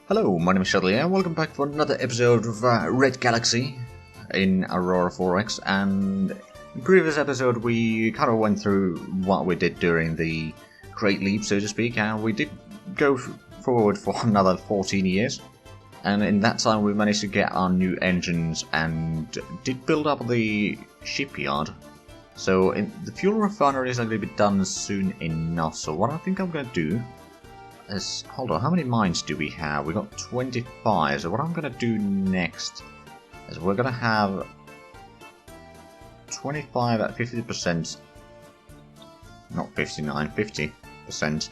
Hello, my name is Shudley and welcome back for another episode of Red Galaxy in Aurora 4X. And in the previous episode we kind of went through what we did during the Great Leap, so to speak, and we did go forward for another 14 years. And in that time we managed to get our new engines and did build up the shipyard. So the fuel refinery is going to be done soon enough, so what I think I'm going to do is, hold on, how many mines do we have? We got 25, so what I'm going to do next is we're going to have 25 at 50%, not 59, 50%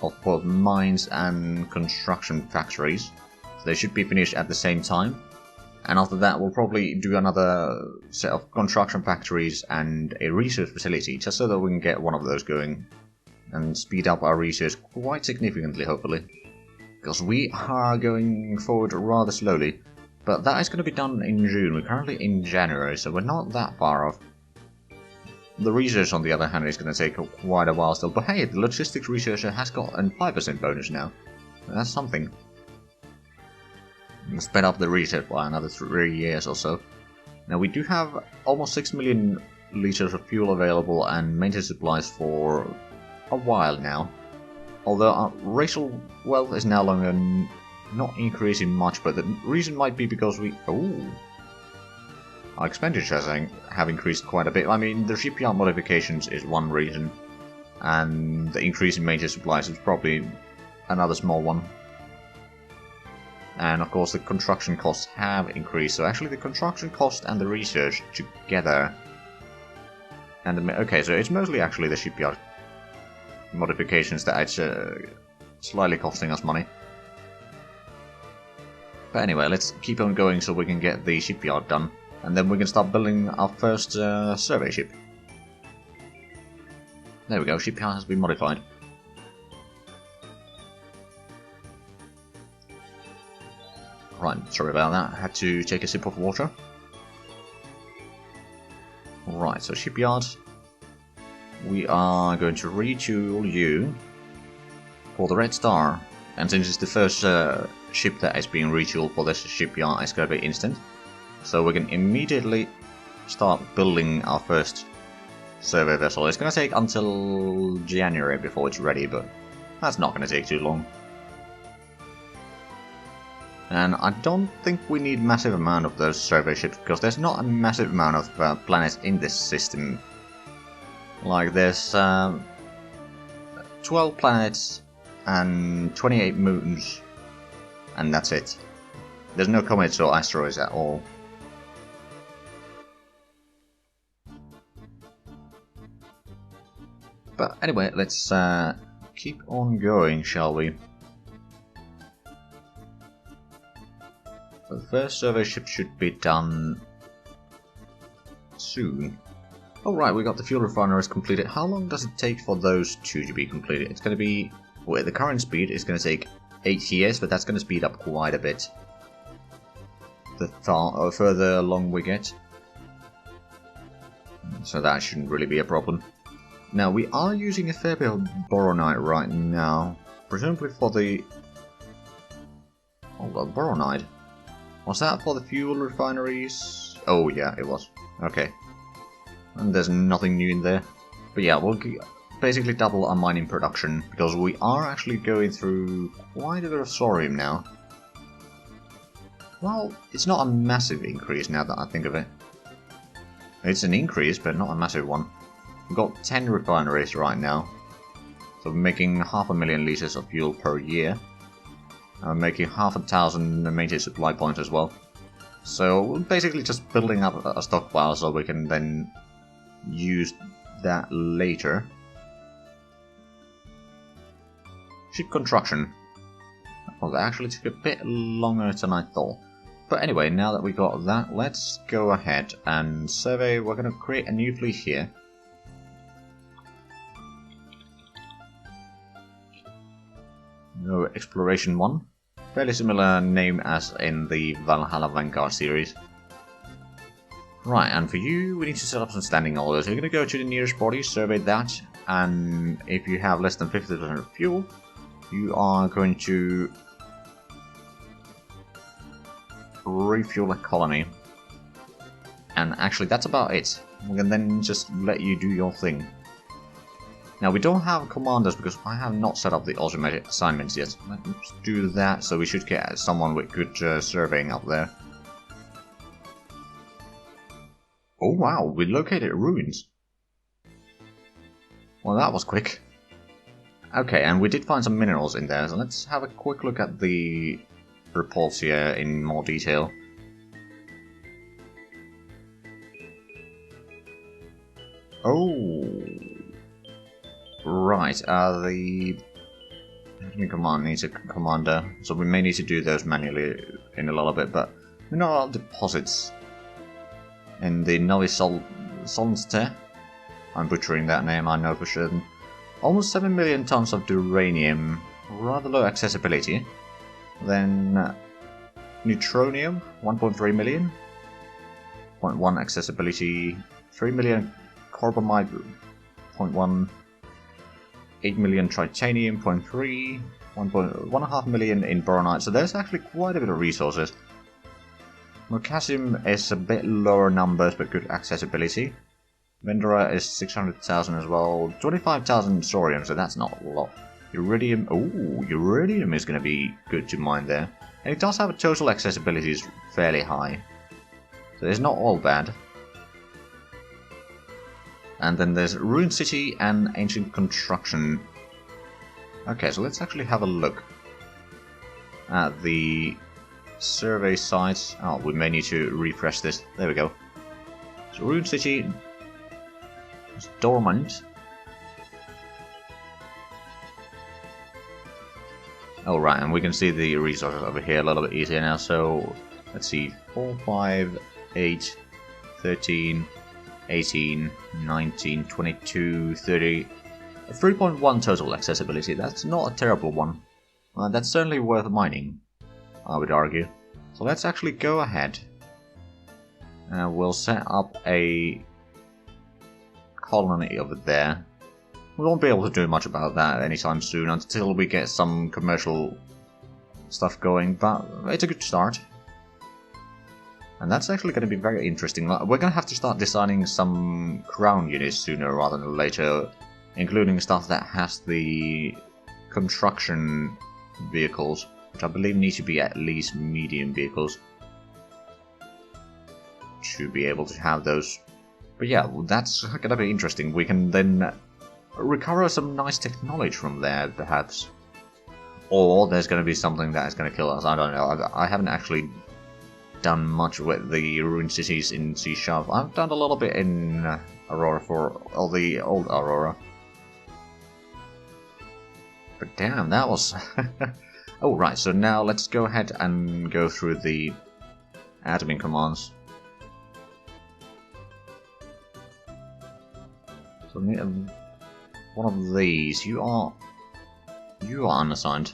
of both mines and construction factories. So they should be finished at the same time. And after that we'll probably do another set of construction factories and a research facility, just so that we can get one of those going and speed up our research quite significantly, hopefully. Because we are going forward rather slowly. But that is going to be done in June. We're currently in January, so we're not that far off. The research, on the other hand, is going to take quite a while still. But hey, the logistics researcher has got a 5% bonus now. That's something. We'll sped up the research by another 3 years or so. Now we do have almost 6 million liters of fuel available and maintenance supplies for a while now. Although our racial wealth is now longer not increasing much, but the reason might be because our expenditures have increased quite a bit. I mean, the shipyard modifications is one reason, and the increase in maintenance supplies is probably another small one. And of course the construction costs have increased, so actually the construction cost and the research together, and okay, so it's mostly actually the shipyard modifications that it's slightly costing us money. But anyway, let's keep on going so we can get the shipyard done, and then we can start building our first survey ship. There we go, shipyard has been modified. Right, sorry about that, I had to take a sip of water. Right, so shipyard. We are going to retool you for the Red Star. And since it's the first ship that is being retooled for this shipyard, it's going to be instant. So we can immediately start building our first survey vessel. It's going to take until January before it's ready, but that's not going to take too long. And I don't think we need massive amount of those survey ships, because there's not a massive amount of planets in this system. Like there's 12 planets and 28 moons, and that's it. There's no comets or asteroids at all. But anyway, let's keep on going, shall we? The first survey ship should be done soon. Alright, we got the fuel refineries completed. How long does it take for those two to be completed? It's going to be, well, at the current speed, it's going to take 8 years, but that's going to speed up quite a bit the further along we get. So that shouldn't really be a problem. Now, we are using a fair bit of boronite right now, presumably for the... Hold on, boronite. Was that for the fuel refineries? Oh yeah, it was. Okay. And there's nothing new in there. But yeah, we'll basically double our mining production, because we are actually going through quite a bit of thorium now. Well, it's not a massive increase now that I think of it. It's an increase, but not a massive one. We've got 10 refineries right now. So we're making 500,000 liters of fuel per year. And we're making 500,000 maintenance supply points as well. So we're basically just building up a stockpile so we can then use that later. Ship construction. Well, that actually took a bit longer than I thought. But anyway, now that we got that, let's go ahead and survey. We're going to create a new fleet here. No, Exploration 1. Fairly similar name as in the Valhalla Vanguard series. Right, and for you, we need to set up some standing orders. You're going to go to the nearest body, survey that, and if you have less than 50% of fuel, You are going to refuel a colony. And actually, that's about it. We can then just let you do your thing. Now, we don't have commanders because I have not set up the automated assignments yet. Let's do that, so we should get someone with good surveying up there. Oh wow, we located ruins. Well, that was quick. Okay, and we did find some minerals in there, so let's have a quick look at the reports here in more detail. Oh, right. The enemy command needs a commander, so we may need to do those manually in a little bit. But mineral deposits in the Novi Solnste. I'm butchering that name, I know for certain. Almost 7 million tons of uranium, rather low accessibility. Then neutronium, 1.3 million. 0.1 accessibility, 3 million carbamide, 0.1, 8 million titanium, 0.3, 1.5 million in boronite. So there's actually quite a bit of resources. Mercasium is a bit lower numbers but good accessibility. Vendora is 600,000 as well. 25,000 thorium, so that's not a lot. Iridium, ooh, iridium is going to be good to mine there. And it does have a total accessibility is fairly high. So it's not all bad. And then there's Ruined City and Ancient Construction. Okay, so let's actually have a look at the survey sites. Oh, we may need to refresh this. There we go. So Ruined City is dormant. Oh, right, and we can see the resources over here a little bit easier now. So let's see, 4, 5, 8, 13, 18, 19, 22, 30, 3.1 total accessibility. That's not a terrible one. That's certainly worth mining, I would argue. So let's actually go ahead. We'll set up a colony over there. We won't be able to do much about that anytime soon until we get some commercial stuff going, but it's a good start. And that's actually going to be very interesting. We're going to have to start designing some crown units sooner rather than later, including stuff that has the construction vehicles, which I believe need to be at least medium vehicles to be able to have those. But yeah, that's going to be interesting. We can then recover some nice technology from there, perhaps. Or there's going to be something that is going to kill us. I don't know. I haven't actually done much with the ruined cities in C#. I've done a little bit in Aurora for all the old Aurora. But damn, that was... Oh, right, so now let's go ahead and go through the admin commands. So one of these, you are unassigned.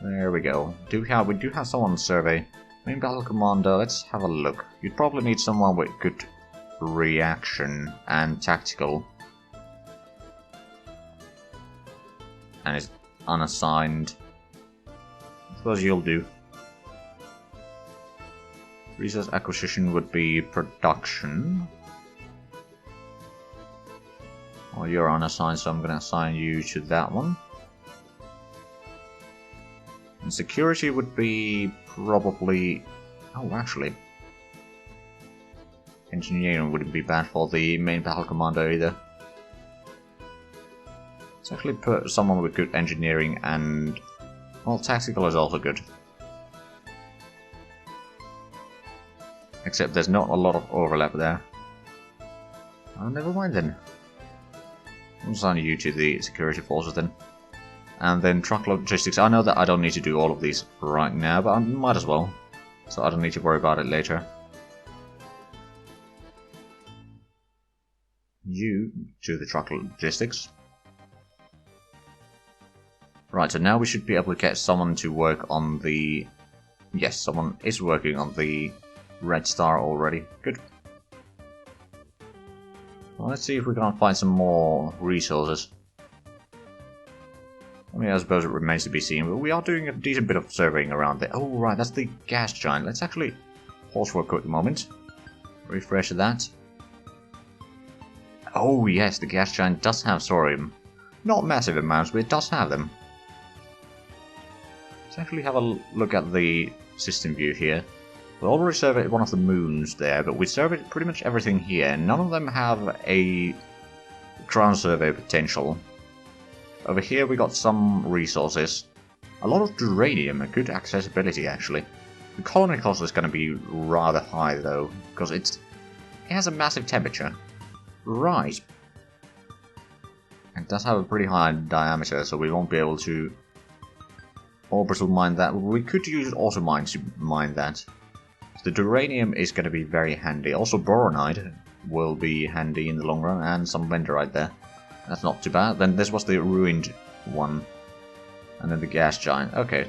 There we go. We do have someone on survey. Main battle commander, let's have a look. You'd probably need someone with good reaction and tactical. And is unassigned. I suppose you'll do. Resource acquisition would be production. Well, you're unassigned, so I'm going to assign you to that one. And security would be probably... Oh, actually. Engineering wouldn't be bad for the main battle commander either. Let's actually put someone with good engineering and... Well, tactical is also good. Except there's not a lot of overlap there. Oh, never mind then. I'll assign you to the security forces then. And then truck logistics. I know that I don't need to do all of these right now, but I might as well. So I don't need to worry about it later. You to the truck logistics. Right, so now we should be able to get someone to work on the... Yes, someone is working on the Red Star already. Good. Well, let's see if we can find some more resources. I mean, I suppose it remains to be seen, but we are doing a decent bit of surveying around there. Oh, right, that's the gas giant. Let's actually pause for a quick moment. Refresh that. Oh, yes, the gas giant does have thorium. Not massive amounts, but it does have them. Let's actually have a look at the system view here. We already surveyed one of the moons there, but we surveyed pretty much everything here. None of them have a ground survey potential. Over here we got some resources. A lot of uranium, a good accessibility actually. The colony cost is going to be rather high though, because it has a massive temperature. Right. It does have a pretty high diameter, so we won't be able to orbital mine that. We could use auto mines to mine that. The uranium is going to be very handy. Also boronite will be handy in the long run, and some vendorite there. That's not too bad. Then this was the ruined one. And then the gas giant. Okay.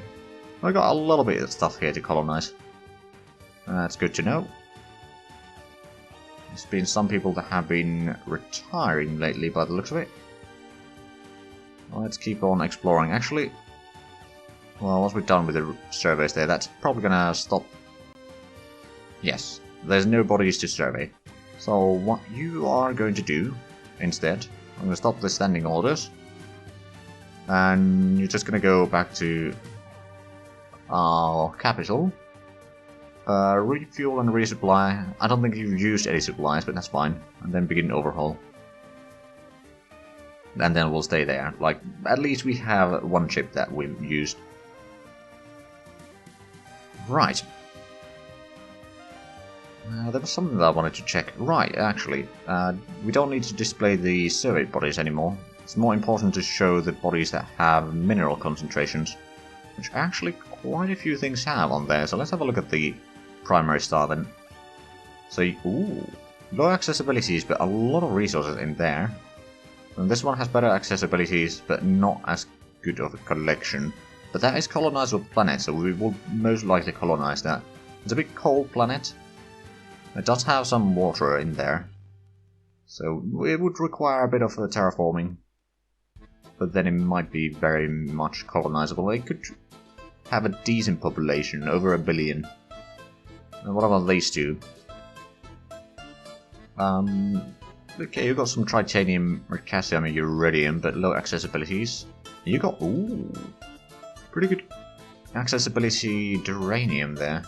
I got a little bit of stuff here to colonize. That's good to know. There's been some people that have been retiring lately by the looks of it. Well, let's keep on exploring. Actually, well, once we're done with the surveys there, that's probably gonna stop. Yes, there's no bodies to survey. So what you are going to do instead, I'm going to stop the standing orders. And you're just going to go back to our capital. Refuel and resupply. I don't think you've used any supplies, but that's fine. And then begin overhaul. And then we'll stay there. Like, at least we have one ship that we've used. Right. There was something that I wanted to check. Right, actually, we don't need to display the survey bodies anymore. It's more important to show the bodies that have mineral concentrations, which actually quite a few things have on there. So let's have a look at the primary star then. So, ooh, low accessibilities, but a lot of resources in there. And this one has better accessibilities, but not as good of a collection. But that is colonizable planet, so we will most likely colonize that. It's a big cold planet. It does have some water in there, so it would require a bit of terraforming, but then it might be very much colonizable. It could have a decent population, over 1 billion. And what about these two? Okay, you got some titanium, mercasium, and iridium, but low accessibilities. You got, ooh, pretty good accessibility uranium there,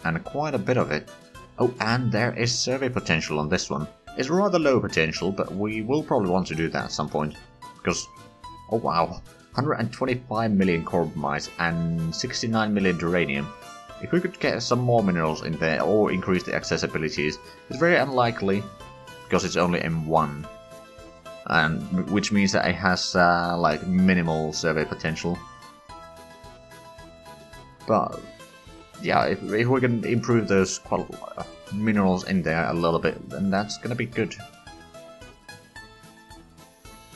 and quite a bit of it. Oh, and there is survey potential on this one. It's rather low potential, but we will probably want to do that at some point. Because, oh wow, 125 million carbamides and 69 million uranium. If we could get some more minerals in there or increase the accessibilities, it's very unlikely, because it's only M1. And which means that it has like minimal survey potential. But yeah, if we can improve those minerals in there a little bit, then that's gonna be good.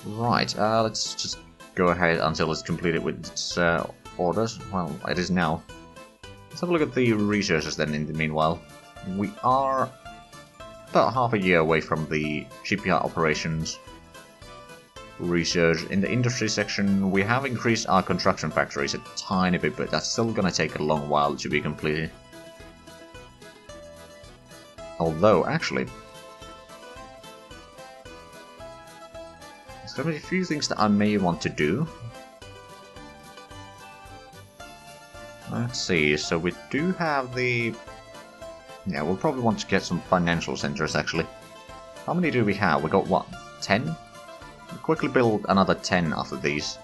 Right, let's just go ahead until it's completed with its orders. Well, it is now. Let's have a look at the researches then in the meanwhile. We are about half a year away from the shipyard operations research. In the industry section, we have increased our construction factories a tiny bit, but that's still gonna take a long while to be completed. Although, actually, there's gonna be a few things that I may want to do. Let's see, so we do have the... Yeah, we'll probably want to get some financial centers, actually. How many do we have? We got, what, 10? We'll quickly build another 10 after these.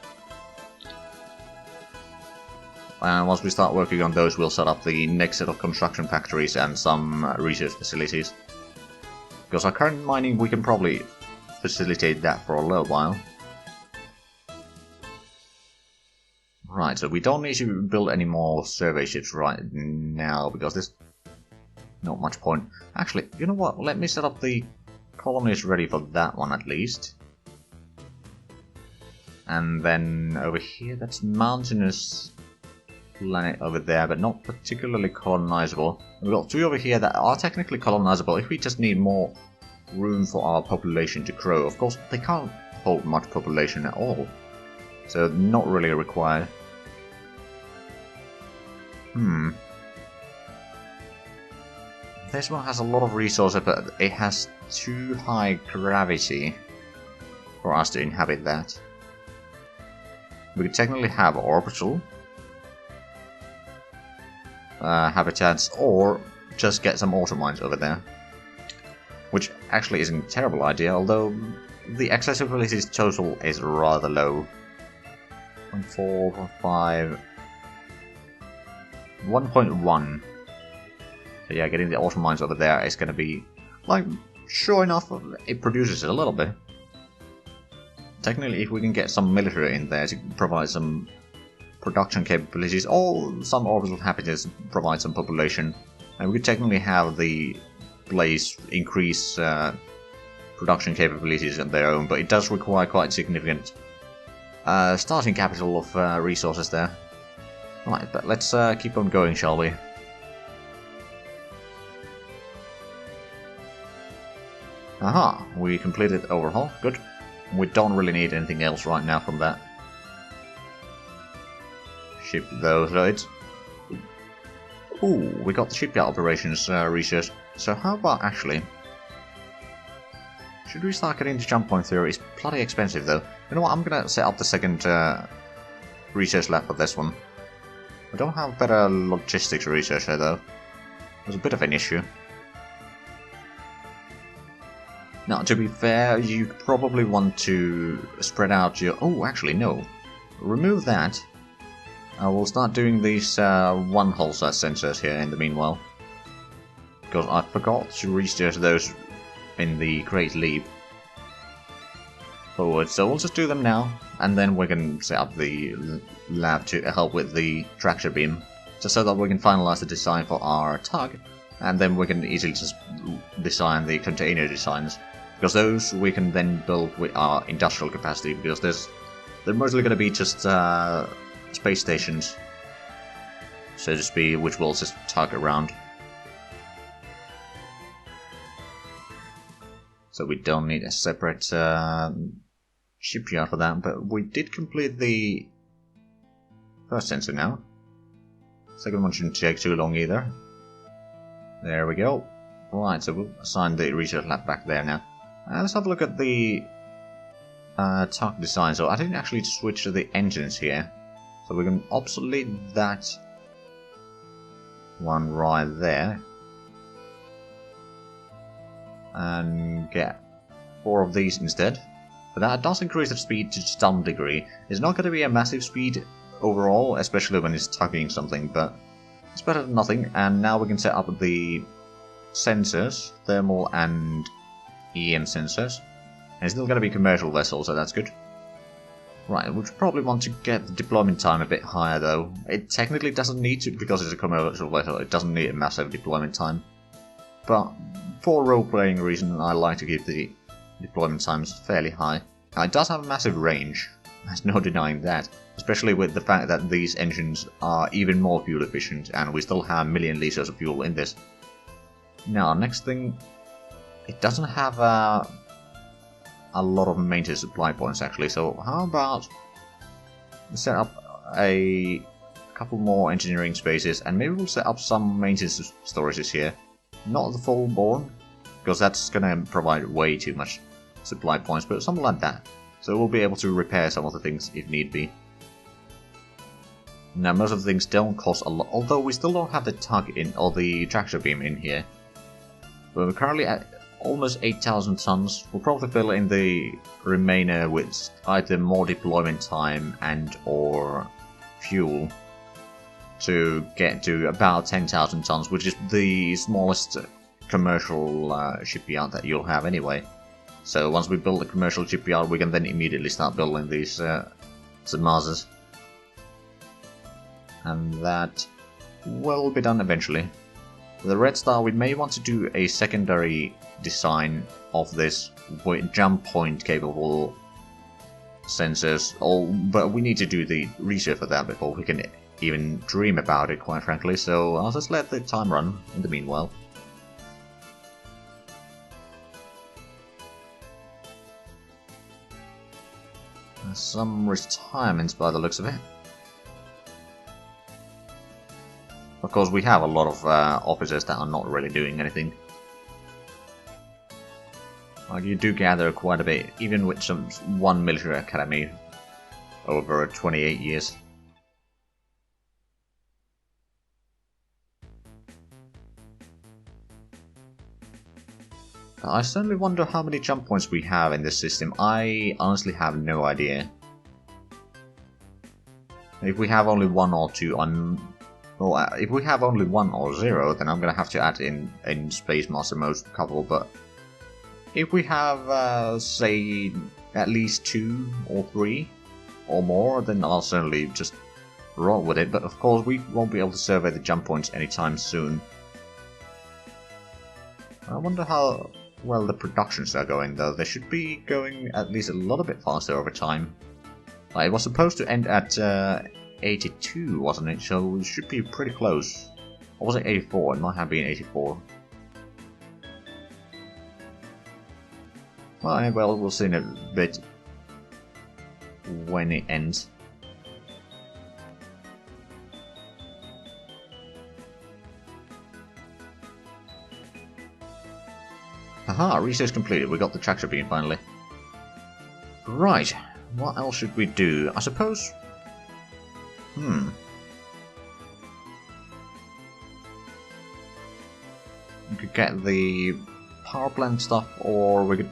And once we start working on those, we'll set up the next set of construction factories and some research facilities. Because our current mining, we can probably facilitate that for a little while. Right, so we don't need to build any more survey ships right now, because there's not much point. Actually, you know what? Let me set up the colonies ready for that one at least. And then over here, that's mountainous planet over there, but not particularly colonizable. We've got 2 over here that are technically colonizable if we just need more room for our population to grow. Of course, they can't hold much population at all. So not really required. This one has a lot of resources, but it has too high gravity for us to inhabit that. We could technically have orbital habitats, or just get some auto mines over there. Which actually isn't a terrible idea, although the accessibility total is rather low. 0.4, 0.5, 1.1. So yeah, getting the auto mines over there is going to be, like, sure enough, it produces a little bit. Technically, if we can get some military in there to provide some production capabilities, or some orbital habitats provide some population, and we could technically have the place increase production capabilities of their own, but it does require quite significant starting capital of resources there. Right, but let's keep on going, shall we? Aha, we completed overhaul, good. We don't really need anything else right now from that ship though, right? Ooh, we got the shipyard operations research. So how about actually... should we start getting into jump point theory? It's bloody expensive though. You know what, I'm gonna set up the second research lab for this one. I don't have better logistics researcher though. There's a bit of an issue. Now, to be fair, you probably want to spread out your... oh, actually, no. Remove that. We'll start doing these one-hole size sensors here in the meanwhile. Because I forgot to research those in the Great Leap forward, so we'll just do them now, and then we can set up the lab to help with the tractor beam, just so that we can finalize the design for our tug, and then we can easily just design the container designs. Because those we can then build with our industrial capacity, because they're mostly going to be just space stations, so to speak, which we'll just tug around. So we don't need a separate shipyard for that, but we did complete the first sensor now. Second one shouldn't take too long either. There we go. Right, so we'll assign the research lab back there now. Let's have a look at the tug design. So I didn't actually switch to the engines here. So we can obsolete that one right there. And get 4 of these instead. But that does increase the speed to some degree. It's not going to be a massive speed overall, especially when it's tugging something, but it's better than nothing. And now we can set up the sensors, thermal and EM sensors. And it's still going to be commercial vessels, so that's good. Right, we probably want to get the deployment time a bit higher though. It technically doesn't need to, because it's a commercial vessel, it doesn't need a massive deployment time. But for role-playing reason, I like to keep the deployment times fairly high. Now, it does have a massive range, there's no denying that. Especially with the fact that these engines are even more fuel efficient, and we still have a million liters of fuel in this. Now, next thing, it doesn't have a lot of maintenance supply points actually, so how about set up a couple more engineering spaces, and maybe we'll set up some maintenance storages here. Not the full born, because that's gonna provide way too much supply points, but something like that. So we'll be able to repair some of the things if need be. Now most of the things don't cost a lot, although we still don't have the tug in, or the tractor beam in here. But we're currently at almost 8,000 tons. We'll probably fill in the remainder with either more deployment time and or fuel to get to about 10,000 tons, which is the smallest commercial shipyard that you'll have anyway. So once we build the commercial shipyard, we can then immediately start building these submersers. And that will be done eventually. For the Red Star, we may want to do a secondary design of this with jump point capable sensors, but we need to do the research for that before we can even dream about it, quite frankly, so I'll just let the time run in the meanwhile. some retirements by the looks of it. Of course, we have a lot of officers that are not really doing anything. Like, you do gather quite a bit, even with one military academy over 28 years. I certainly wonder how many jump points we have in this system. I honestly have no idea. If we have only one or two, well, if we have only one or zero, then I'm gonna have to add in Space Master mode a couple. But if we have, say, at least 2 or 3 or more, then I'll certainly just roll with it. But of course, we won't be able to survey the jump points anytime soon. I wonder how well the productions are going, though. They should be going at least a little bit faster over time. It was supposed to end at 82, wasn't it? So it should be pretty close. Or was it 84? It might have been 84. Well, we'll see in a bit when it ends. Aha, research completed. We got the tractor beam finally. Right, what else should we do? I suppose... We could get the power plant stuff, or we could...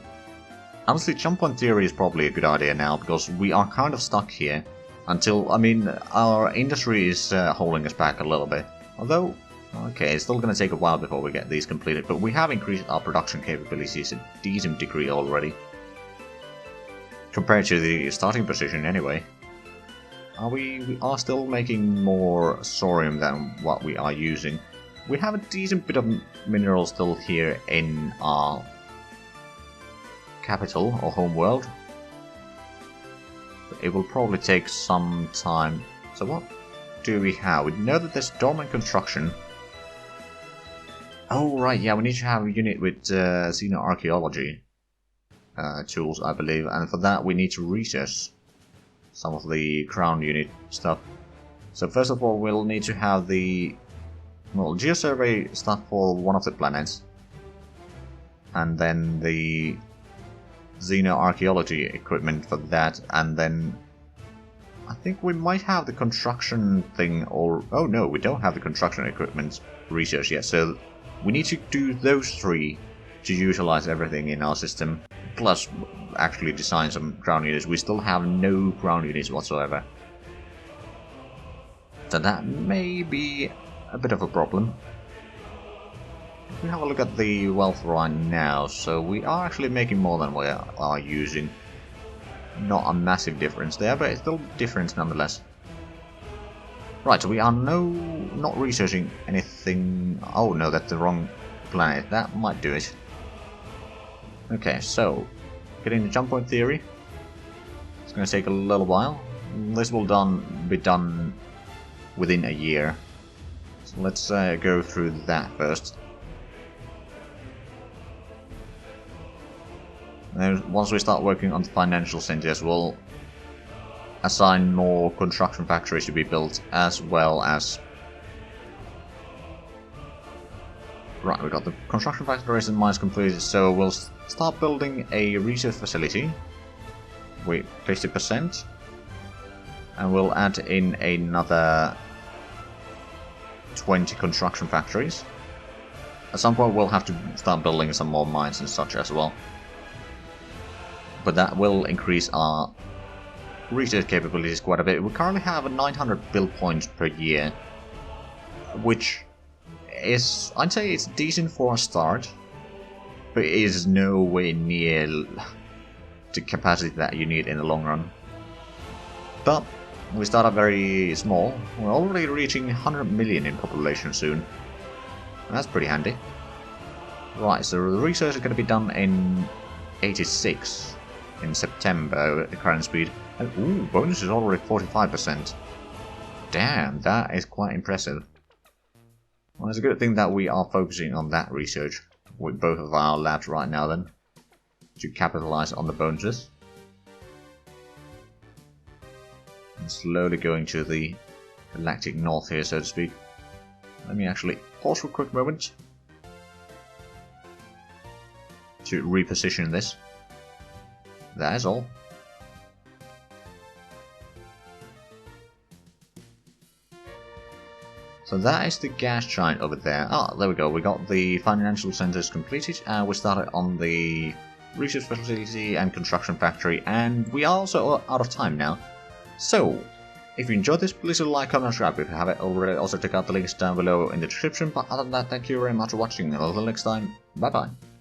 Honestly, jump point theory is probably a good idea now, because we are kind of stuck here until... I mean, our industry is holding us back a little bit. Although... Okay, it's still going to take a while before we get these completed, but we have increased our production capabilities a decent degree already. Compared to the starting position, anyway. We are still making more sorium than what we are using. We have a decent bit of minerals still here in our capital, or home world. But it will probably take some time. So what do we have? We know that there's dormant construction. Oh, right, yeah, we need to have a unit with xenoarchaeology tools, I believe, and for that we need to research some of the crown unit stuff. So first of all, we'll need to have the geosurvey stuff for one of the planets, and then the xenoarchaeology equipment for that, and then I think we might have the construction thing, or oh no, we don't have the construction equipment research yet, so we need to do those 3 to utilize everything in our system, plus actually design some ground units. We still have no ground units whatsoever. So that may be a bit of a problem. If we have a look at the wealth right now, so we are actually making more than we are using. Not a massive difference there, but it's still a difference nonetheless. Right, so we are not researching anything... Oh no, that's the wrong planet. That might do it. Okay, so, getting the jump point theory. It's going to take a little while. This will be done within a year. So let's go through that first. And once we start working on the financial centers, we'll assign more construction factories to be built, as well as... Right, we got the construction factories and mines completed, so we'll start building a research facility with 50%, and we'll add in another 20 construction factories. At some point we'll have to start building some more mines and such as well, but that will increase our research capabilities quite a bit. We currently have 900 build points per year, which is, I'd say it's decent for a start, but it is nowhere near the capacity that you need in the long run. But we start out very small. We're already reaching 100 million in population soon. That's pretty handy. Right, so the research is going to be done in 86 in September at the current speed. And, ooh, bonus is already 45%. Damn, that is quite impressive. Well, it's a good thing that we are focusing on that research with both of our labs right now then, to capitalize on the bonuses. And slowly going to the galactic north here, so to speak. Let me actually pause for a quick moment to reposition this. That is all. So that is the gas giant over there. Ah, there we go. We got the financial centers completed, and we started on the research facility and construction factory, and we are also out of time now. So, if you enjoyed this, please like, comment, and subscribe if you haven't already. Also check out the links down below in the description. But other than that, thank you very much for watching, and until next time, bye bye.